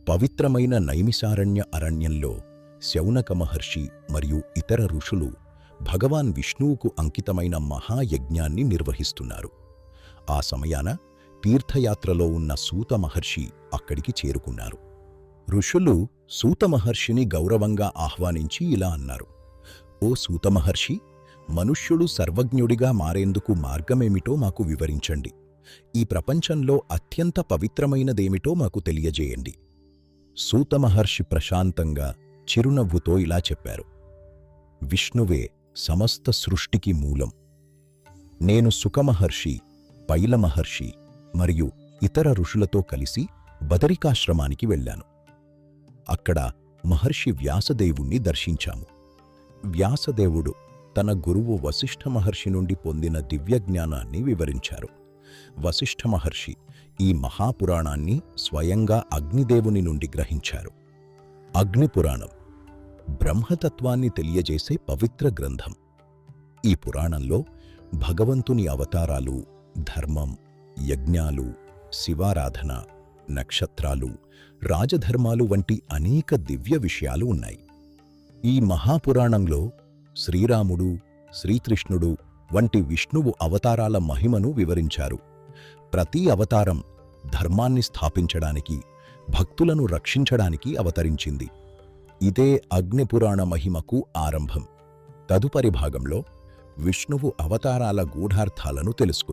పవిత్రమైన నైమిసారణ్య అరణ్యంలో శౌనక మహర్షి మరియు ఇతర ఋషులు భగవాన్ విష్ణువుకు అంకితమైన మహాయజ్ఞాన్ని నిర్వహిస్తున్నారు. ఆ సమయాన తీర్థయాత్రలో ఉన్న సూత మహర్షి అక్కడికి చేరుకున్నారు. ఋషులు సూత మహర్షిని గౌరవంగా ఆహ్వానించి ఇలా అన్నారు: ఓ సూత మహర్షి, మనుష్యుడు సర్వజ్ఞుడిగా మారేందుకు మార్గమేమిటో మాకు వివరించండి. ఈ ప్రపంచంలో అత్యంత పవిత్రమైనదేమిటో మాకు తెలియజేయండి. సూత మహర్షి ప్రశాంతంగా చిరునవ్వుతో ఇలా చెప్పారు: విష్ణువే సమస్త సృష్టికి మూలం. నేను సుఖమహర్షి, పైల మహర్షి మరియు ఇతర ఋషులతో కలిసి బదరికాశ్రమానికి వెళ్ళాను. అక్కడ మహర్షి వ్యాసదేవుణ్ణి దర్శించాము. వ్యాసదేవుడు తన గురువు వశిష్ఠ మహర్షి నుండి పొందిన దివ్యజ్ఞానాన్ని వివరించారు. వశిష్ఠ మహర్షి ఈ మహాపురాణాన్ని స్వయంగా అగ్నిదేవుని నుండి గ్రహించారు. అగ్నిపురాణం బ్రహ్మతత్వాన్ని తెలియజేసే పవిత్ర గ్రంథం. ఈ పురాణంలో భగవంతుని అవతారాలు, ధర్మం, యజ్ఞాలు, శివారాధన, నక్షత్రాలు, రాజధర్మాలు వంటి అనేక దివ్య విషయాలు ఉన్నాయి. ఈ మహాపురాణంలో శ్రీరాముడు, శ్రీకృష్ణుడు వంటి విష్ణువు అవతారాల మహిమను వివరించారు. ప్రతి అవతారం ధర్మాన్ని స్థాపించడానికి, భక్తులను రక్షించడానికి అవతరించింది. ఇదే అగ్నిపురాణ మహిమకు ఆరంభం. తదుపరి భాగంలో విష్ణువు అవతారాల గూఢార్థాలను తెలుసుకుందాం.